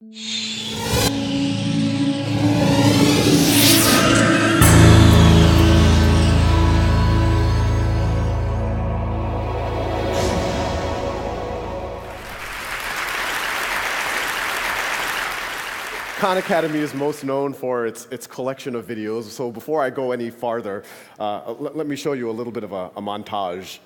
Khan Academy is most known for its collection of videos. So before I go any farther, let me show you a little bit of a montage.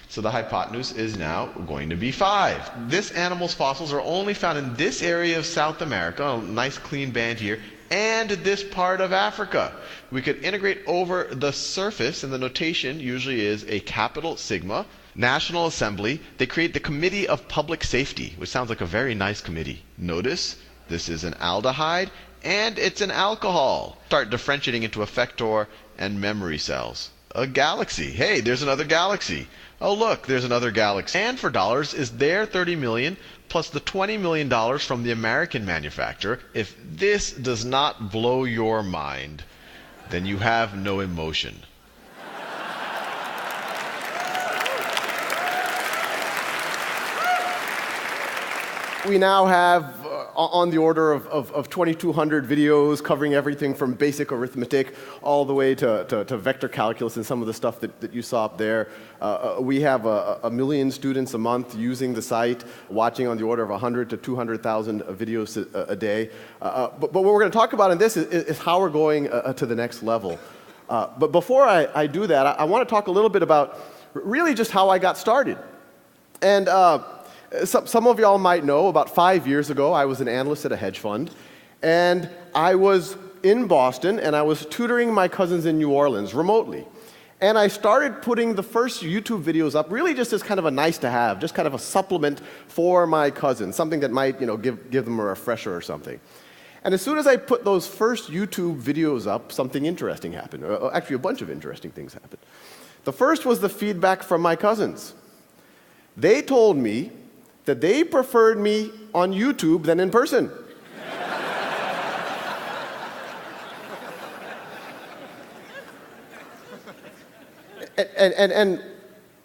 So the hypotenuse is now going to be 5. This animal's fossils are only found in this area of South America, a nice clean band here, and this part of Africa. We could integrate over the surface, and the notation usually is a capital sigma. National Assembly, they create the Committee of Public Safety, which sounds like a very nice committee. Notice this is an aldehyde, and it's an alcohol. Start differentiating into effector and memory cells. A galaxy. Hey, there's another galaxy. Oh, look, there's another galaxy. And for dollars is their $30 million plus the $20 million from the American manufacturer. If this does not blow your mind, then you have no emotion. We now have on the order of 2,200 videos covering everything from basic arithmetic all the way to vector calculus and some of the stuff that you saw up there. We have a million students a month using the site, watching on the order of 100 to 200,000 videos a day. But what we're going to talk about in this is how we're going to the next level. But before I do that, I want to talk a little bit about really just how I got started. And some of y'all might know, about 5 years ago, I was an analyst at a hedge fund, and I was in Boston, and I was tutoring my cousins in New Orleans remotely. And I started putting the first YouTube videos up really just as kind of a nice to have, just kind of a supplement for my cousins, something that might, give them a refresher or something. And as soon as I put those first YouTube videos up, something interesting happened. Actually, a bunch of interesting things happened. The first was the feedback from my cousins. They told me that they preferred me on YouTube than in person. And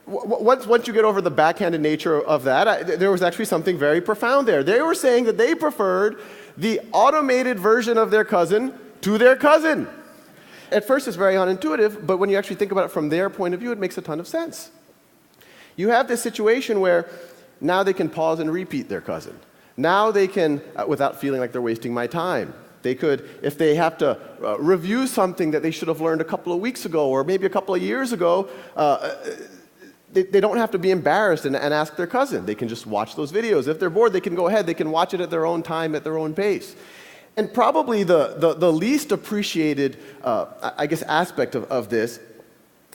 once you get over the backhanded nature of that, there was actually something very profound there. They were saying that they preferred the automated version of their cousin to their cousin. At first, it's very unintuitive, but when you actually think about it from their point of view, it makes a ton of sense. You have this situation where now they can pause and repeat their cousin. Now they can, without feeling like they're wasting my time. They could, if they have to review something that they should have learned a couple of weeks ago or maybe a couple of years ago, they don't have to be embarrassed and ask their cousin. They can just watch those videos. If they're bored, they can go ahead. They can watch it at their own time, at their own pace. And probably the least appreciated, aspect of this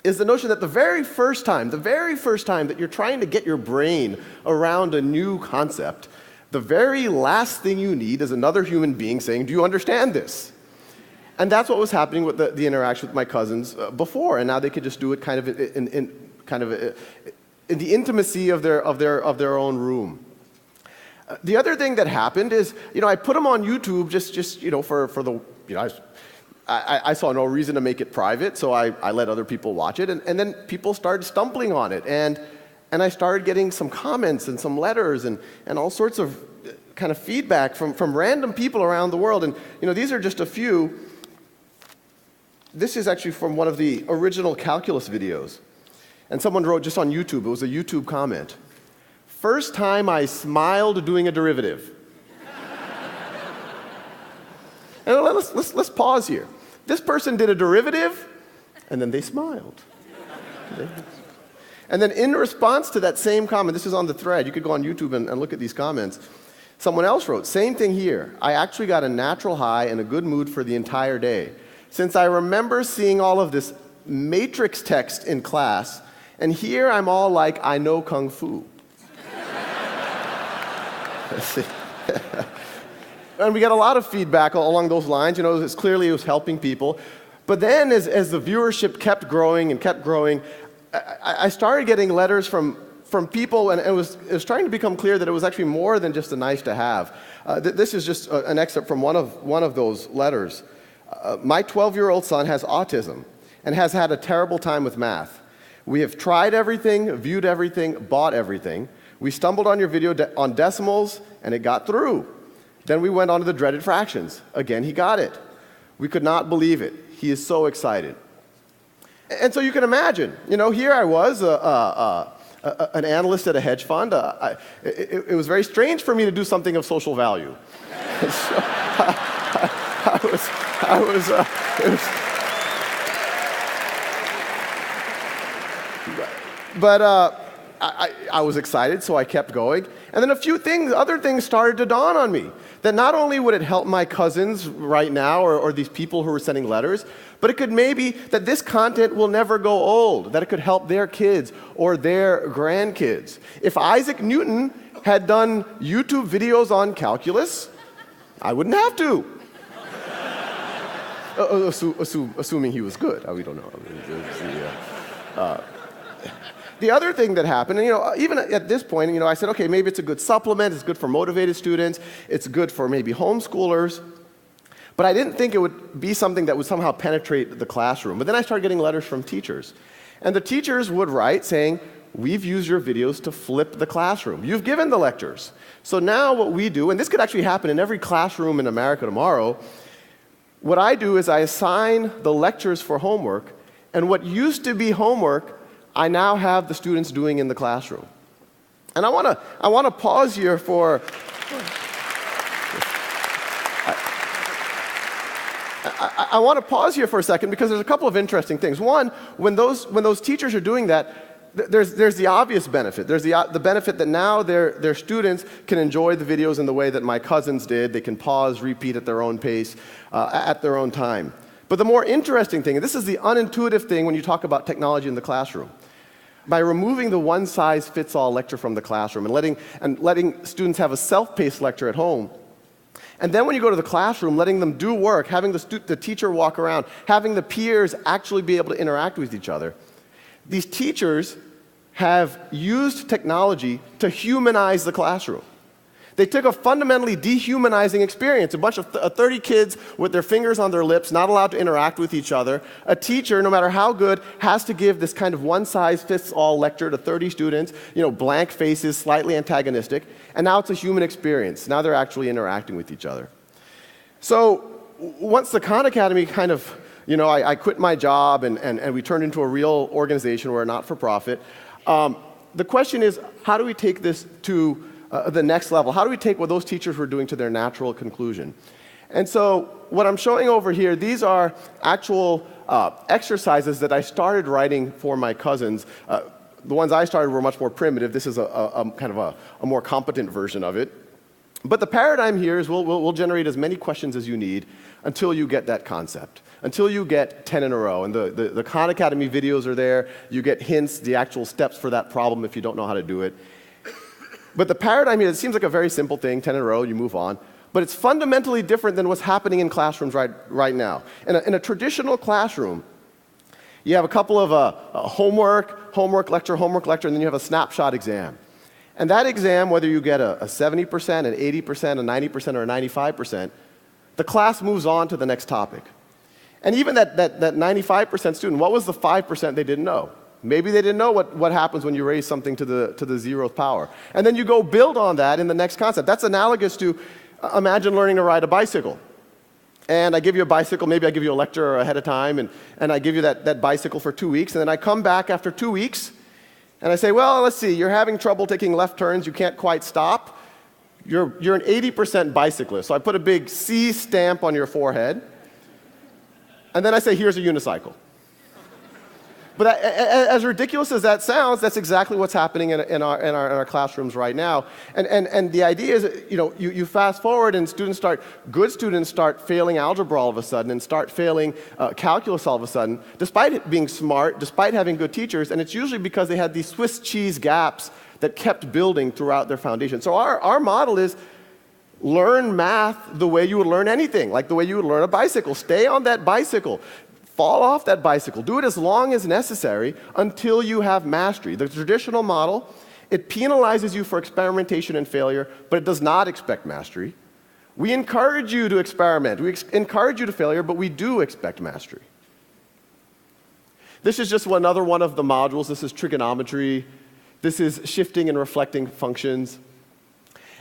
is the notion that the very first time that you're trying to get your brain around a new concept, the very last thing you need is another human being saying, "Do you understand this?" And that's what was happening with the interaction with my cousins before, and now they could just do it kind of in the intimacy of their own room. The other thing that happened is, I put them on YouTube just for the, I saw no reason to make it private, so I let other people watch it, and then people started stumbling on it, and I started getting some comments and some letters and all sorts of kind of feedback from random people around the world, and these are just a few. This is actually from one of the original calculus videos, and someone wrote just on YouTube, it was a YouTube comment. "First time I smiled doing a derivative." And let's pause here. This person did a derivative, and then they smiled. And then in response to that same comment, this is on the thread, you could go on YouTube and look at these comments, someone else wrote, "Same thing here. I actually got a natural high and a good mood for the entire day. Since I remember seeing all of this matrix text in class, and here I'm all like, I know Kung Fu." And we got a lot of feedback along those lines. It's clearly it was helping people. But then as the viewership kept growing, I started getting letters from people, and it was starting to become clear that it was actually more than just a nice to have. This is just an excerpt from one of those letters. "My 12-year-old son has autism and has had a terrible time with math. We have tried everything, viewed everything, bought everything. We stumbled on your video on decimals, and it got through. Then we went on to the dreaded fractions. Again, he got it. We could not believe it. He is so excited. And so you can imagine, here I was, an analyst at a hedge fund. It was very strange for me to do something of social value. So, I was excited, so I kept going. And then other things started to dawn on me. That not only would it help my cousins right now, or these people who are sending letters, but it could maybe that this content will never go old, that it could help their kids or their grandkids. If Isaac Newton had done YouTube videos on calculus, I wouldn't have to. Assuming he was good. We don't know. The other thing that happened, and even at this point, I said, okay, maybe it's a good supplement, it's good for motivated students, it's good for maybe homeschoolers, but I didn't think it would be something that would somehow penetrate the classroom. But then I started getting letters from teachers. And the teachers would write saying, we've used your videos to flip the classroom. You've given the lectures. So now what we do, and this could actually happen in every classroom in America tomorrow, what I do is I assign the lectures for homework, and what used to be homework, I now have the students doing in the classroom. And I want to pause here for I want to pause here for a second because there's a couple of interesting things. One, when those teachers are doing that, there's the obvious benefit. There's the benefit that now their students can enjoy the videos in the way that my cousins did. They can pause, repeat at their own pace, at their own time. But the more interesting thing, and this is the unintuitive thing when you talk about technology in the classroom, by removing the one-size-fits-all lecture from the classroom and letting students have a self-paced lecture at home, and then when you go to the classroom, letting them do work, having the teacher walk around, having the peers actually be able to interact with each other, these teachers have used technology to humanize the classroom. They took a fundamentally dehumanizing experience, a bunch of 30 kids with their fingers on their lips, not allowed to interact with each other. A teacher, no matter how good, has to give this kind of one-size-fits-all lecture to 30 students, blank faces, slightly antagonistic, and now it's a human experience. Now they're actually interacting with each other. So once the Khan Academy kind of, I quit my job and we turned into a real organization. We're a not-for-profit. The question is, how do we take this to the next level? How do we take what those teachers were doing to their natural conclusion? And so what I'm showing over here, these are actual exercises that I started writing for my cousins. The ones I started were much more primitive. This is a kind of a more competent version of it. But the paradigm here is we'll generate as many questions as you need until you get that concept, until you get 10 in a row. And the Khan Academy videos are there. You get hints, the actual steps for that problem if you don't know how to do it. But the paradigm here, it seems like a very simple thing, 10 in a row, you move on. But it's fundamentally different than what's happening in classrooms right now. In a traditional classroom, you have a couple of homework, lecture, and then you have a snapshot exam. And that exam, whether you get a 70%, an 80%, a 90%, or a 95%, the class moves on to the next topic. And even that 95% student, what was the 5% they didn't know? Maybe they didn't know what happens when you raise something to the 0th power. And then you go build on that in the next concept. That's analogous to, imagine learning to ride a bicycle. And I give you a bicycle, maybe I give you a lecture ahead of time, and I give you that bicycle for 2 weeks, and then I come back after 2 weeks, and I say, well, let's see, you're having trouble taking left turns, you can't quite stop. You're an 80% bicyclist. So I put a big C stamp on your forehead, and then I say, here's a unicycle. But as ridiculous as that sounds, that's exactly what's happening in our classrooms right now. And the idea is, you fast forward and good students start failing algebra all of a sudden and start failing calculus all of a sudden, despite it being smart, despite having good teachers, and it's usually because they had these Swiss cheese gaps that kept building throughout their foundation. So our model is learn math the way you would learn anything, like the way you would learn a bicycle. Stay on that bicycle. Fall off that bicycle. Do it as long as necessary until you have mastery. The traditional model, it penalizes you for experimentation and failure, but it does not expect mastery. We encourage you to experiment. We encourage you to failure, but we do expect mastery. This is just another one of the modules. This is trigonometry. This is shifting and reflecting functions.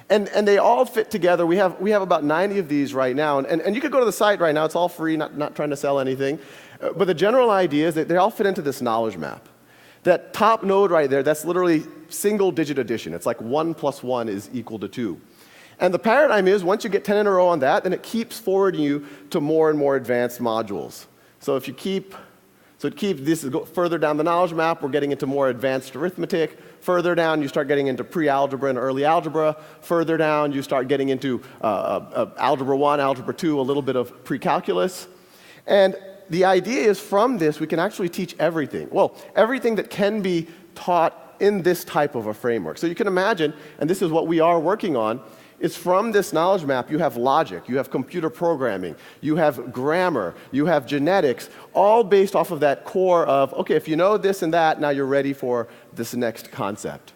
And they all fit together. We have about 90 of these right now. And you could go to the site right now. It's all free, not trying to sell anything. But the general idea is that they all fit into this knowledge map. That top node right there, that's literally single-digit addition. It's like 1 plus 1 is equal to 2. And the paradigm is, once you get 10 in a row on that, then it keeps forwarding you to more and more advanced modules. So if you keep, this is further down the knowledge map, we're getting into more advanced arithmetic. Further down, you start getting into pre-algebra and early algebra. Further down, you start getting into algebra 1, algebra 2, a little bit of pre-calculus. And the idea is from this, we can actually teach everything. Well, everything that can be taught in this type of a framework. So you can imagine, and this is what we are working on, is from this knowledge map, you have logic, you have computer programming, you have grammar, you have genetics, all based off of that core of, okay, if you know this and that, now you're ready for this next concept.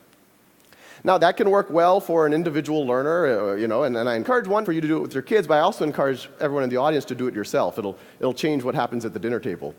Now, that can work well for an individual learner, and I encourage one for you to do it with your kids, but I also encourage everyone in the audience to do it yourself. It'll change what happens at the dinner table.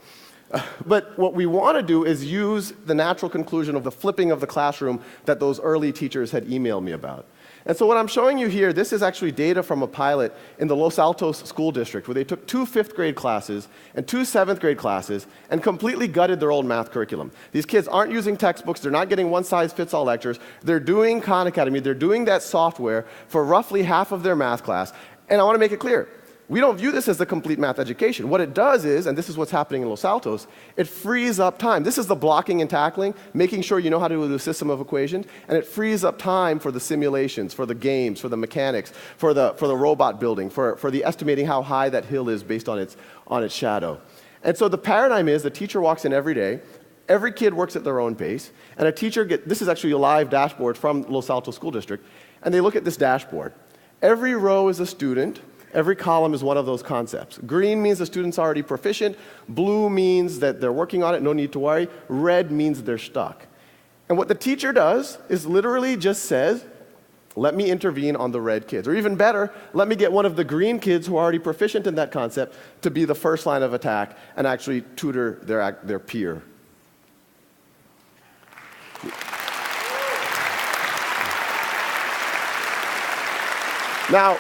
But what we want to do is use the natural conclusion of the flipping of the classroom that those early teachers had emailed me about. And so what I'm showing you here, this is actually data from a pilot in the Los Altos School District where they took 2 5th grade classes and 2 7th grade classes and completely gutted their old math curriculum. These kids aren't using textbooks, they're not getting one-size-fits-all lectures, they're doing Khan Academy, they're doing that software for roughly half of their math class. And I want to make it clear, we don't view this as the complete math education. What it does is, and this is what's happening in Los Altos, it frees up time. This is the blocking and tackling, making sure you know how to do a system of equations, and it frees up time for the simulations, for the games, for the mechanics, for the robot building, for the estimating how high that hill is based on its shadow. And so the paradigm is the teacher walks in every day, every kid works at their own pace, and a teacher this is actually a live dashboard from Los Altos School District, and they look at this dashboard. Every row is a student. Every column is one of those concepts. Green means the student's already proficient. Blue means that they're working on it, no need to worry. Red means they're stuck. And what the teacher does is literally just says, let me intervene on the red kids. Or even better, let me get one of the green kids who are already proficient in that concept to be the first line of attack and actually tutor their peer. Now,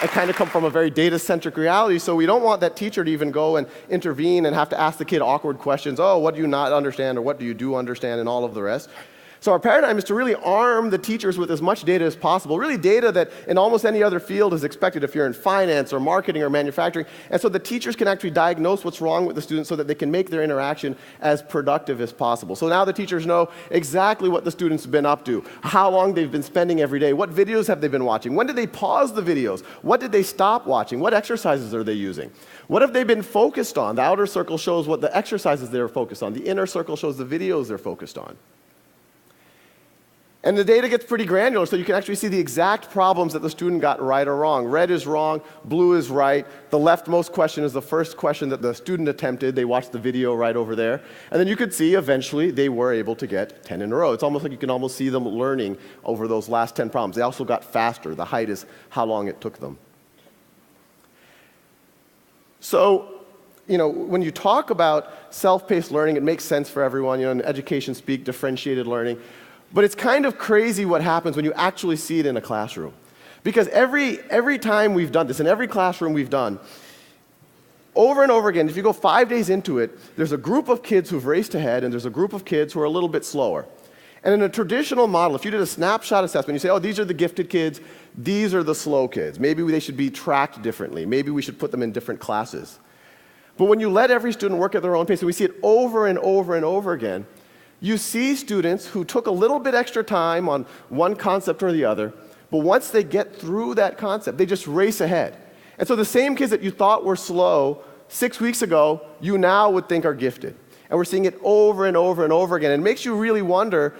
I kind of come from a very data-centric reality, so we don't want that teacher to even go and intervene and have to ask the kid awkward questions. Oh, what do you not understand, or what do you do understand, and all of the rest. So our paradigm is to really arm the teachers with as much data as possible, really data that in almost any other field is expected if you're in finance or marketing or manufacturing. And so the teachers can actually diagnose what's wrong with the students so that they can make their interaction as productive as possible. So now the teachers know exactly what the students have been up to, how long they've been spending every day, what videos have they been watching, when did they pause the videos, what did they stop watching, what exercises are they using, what have they been focused on. The outer circle shows what the exercises they're focused on. The inner circle shows the videos they're focused on. And the data gets pretty granular, so you can actually see the exact problems that the student got right or wrong. Red is wrong, blue is right. The leftmost question is the first question that the student attempted. They watched the video right over there. And then you could see eventually they were able to get 10 in a row. It's almost like you can almost see them learning over those last 10 problems. They also got faster. The height is how long it took them. So, when you talk about self-paced learning, it makes sense for everyone. In education speak, differentiated learning. But it's kind of crazy what happens when you actually see it in a classroom. Because every time we've done this, in every classroom we've done, over and over again, if you go 5 days into it, there's a group of kids who've raced ahead, and there's a group of kids who are a little bit slower. And in a traditional model, if you did a snapshot assessment, you say, oh, these are the gifted kids, these are the slow kids. Maybe they should be tracked differently. Maybe we should put them in different classes. But when you let every student work at their own pace, and we see it over and over and over again, you see students who took a little bit extra time on one concept or the other, but once they get through that concept, they just race ahead. And so the same kids that you thought were slow 6 weeks ago, you now would think are gifted. And we're seeing it over and over and over again. And it makes you really wonder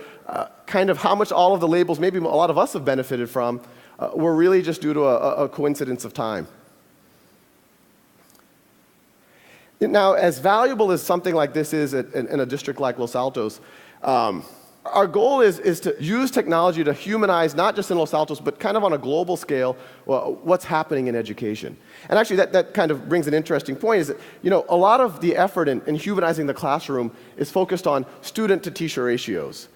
kind of how much all of the labels, maybe a lot of us have benefited from, were really just due to a coincidence of time. Now, as valuable as something like this is in a district like Los Altos, our goal is to use technology to humanize, not just in Los Altos, but kind of on a global scale, what's happening in education. And actually, that kind of brings an interesting point, is that a lot of the effort in humanizing the classroom is focused on student-to-teacher ratios.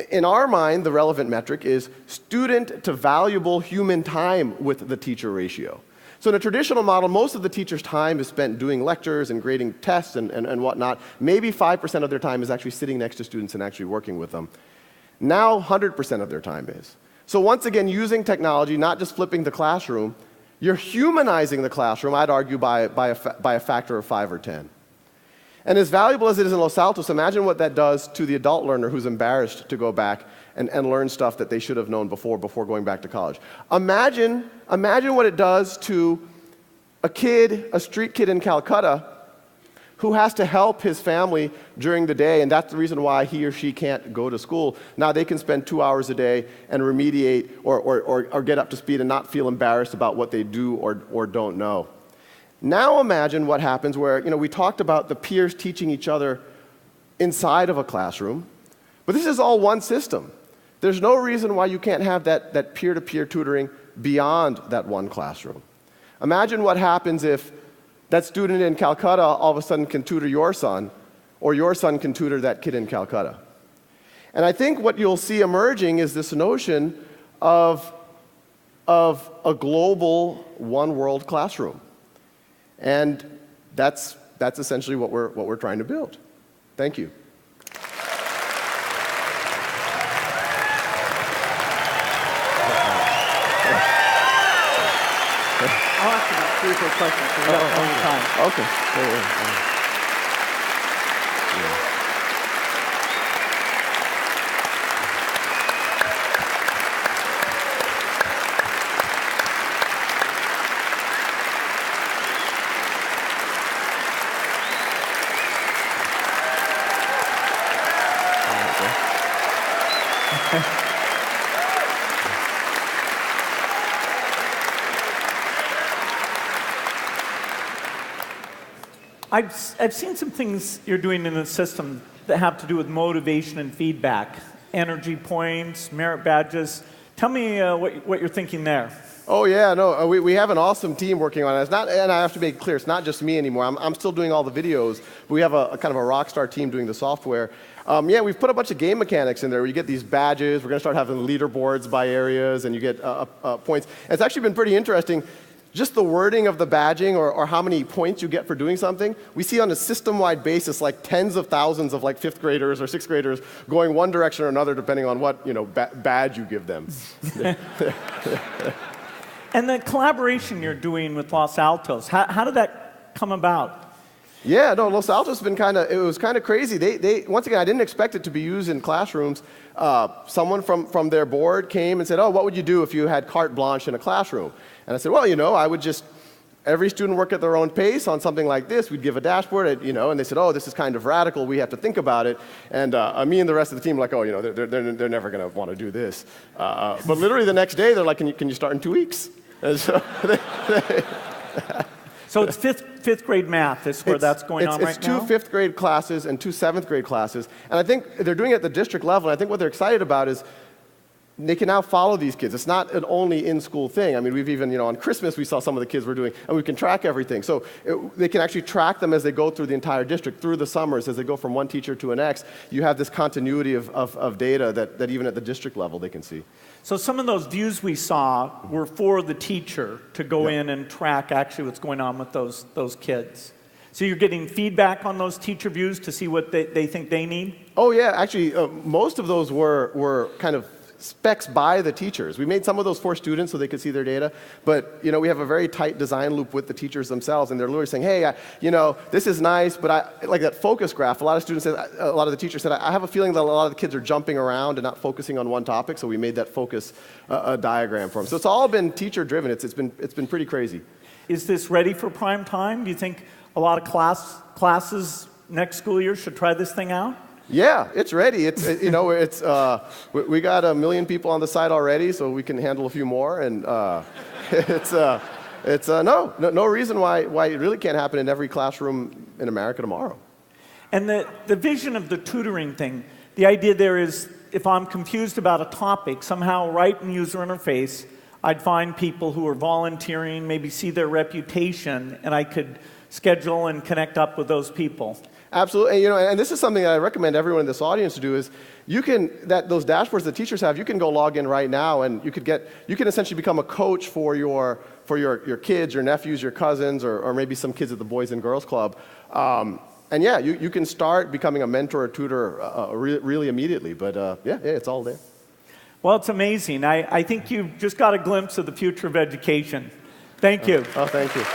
In our mind, the relevant metric is student to valuable human time with the teacher ratio. So in a traditional model, most of the teacher's time is spent doing lectures and grading tests and whatnot. Maybe 5% of their time is actually sitting next to students and actually working with them. Now 100% of their time is. So once again, using technology, not just flipping the classroom, you're humanizing the classroom, I'd argue, by a factor of 5 or 10. And as valuable as it is in Los Altos, imagine what that does to the adult learner who's embarrassed to go back and learn stuff that they should have known before going back to college. Imagine what it does to a street kid in Calcutta who has to help his family during the day, and that's the reason why he or she can't go to school. Now they can spend 2 hours a day and remediate or get up to speed and not feel embarrassed about what they do or don't know. Now imagine what happens where, we talked about the peers teaching each other inside of a classroom, but this is all one system. There's no reason why you can't have that peer-to-peer tutoring beyond that one classroom. Imagine what happens if that student in Calcutta all of a sudden can tutor your son, or your son can tutor that kid in Calcutta. And I think what you'll see emerging is this notion of a global one-world classroom. And that's essentially what we're trying to build. Thank you. I'll ask you about 3 or 4 questions. We got plenty of time. Okay. I've seen some things you're doing in the system that have to do with motivation and feedback, energy points, merit badges. Tell me what you're thinking there. Oh yeah, no, we have an awesome team working on it. It's not, and I have to make it clear, it's not just me anymore. I'm still doing all the videos. We have a kind of a rock star team doing the software. Yeah, we've put a bunch of game mechanics in there where you get these badges. We're going to start having leaderboards by areas, and you get points. And it's actually been pretty interesting. Just the wording of the badging or how many points you get for doing something, we see on a system-wide basis like tens of thousands of like 5th graders or 6th graders going one direction or another depending on what badge you give them. And the collaboration you're doing with Los Altos, how did that come about? Yeah, no, Los Altos has been it was kind of crazy. They once again, I didn't expect it to be used in classrooms. Someone from their board came and said, oh, what would you do if you had carte blanche in a classroom? And I said, well, I would just, every student work at their own pace on something like this. We'd give a dashboard, and they said, oh, this is kind of radical. We have to think about it. And me and the rest of the team were like, oh, they're never going to want to do this. But literally the next day, they're like, can you start in 2 weeks? And so So it's fifth grade math is where that's going on right now? It's 2 5th grade classes and 2 7th grade classes. And I think they're doing it at the district level. And I think what they're excited about is they can now follow these kids. It's not an only in-school thing. I mean, we've even, on Christmas, we saw some of the kids were doing, and we can track everything. So they can actually track them as they go through the entire district, through the summers, as they go from one teacher to the next. You have this continuity of data that even at the district level they can see. So some of those views we saw were for the teacher to go in and track actually what's going on with those kids. So you're getting feedback on those teacher views to see what they think they need? Oh yeah, actually, most of those were kind of specs by the teachers. We made some of those for students so they could see their data, but we have a very tight design loop with the teachers themselves, and they're literally saying, hey, this is nice, but I like that focus graph. A lot of the teachers said, I have a feeling that a lot of the kids are jumping around and not focusing on one topic, so we made that focus diagram for them. So it's all been teacher driven. It's been pretty crazy. Is this ready for prime time? Do you think a lot of classes next school year should try this thing out? Yeah, it's ready. We got 1 million people on the site already, so we can handle a few more. And no reason why it really can't happen in every classroom in America tomorrow. And the vision of the tutoring thing, the idea there is if I'm confused about a topic, somehow right in user interface, I'd find people who are volunteering, maybe see their reputation, and I could schedule and connect up with those people. Absolutely, and this is something that I recommend everyone in this audience to do is those dashboards that teachers have, you can go log in right now and you can essentially become a coach for your kids, your nephews, your cousins, or maybe some kids at the Boys and Girls Club. And yeah, you can start becoming a mentor or tutor really immediately, but yeah, it's all there. Well, it's amazing. I think you've just got a glimpse of the future of education. Thank you. Oh, thank you.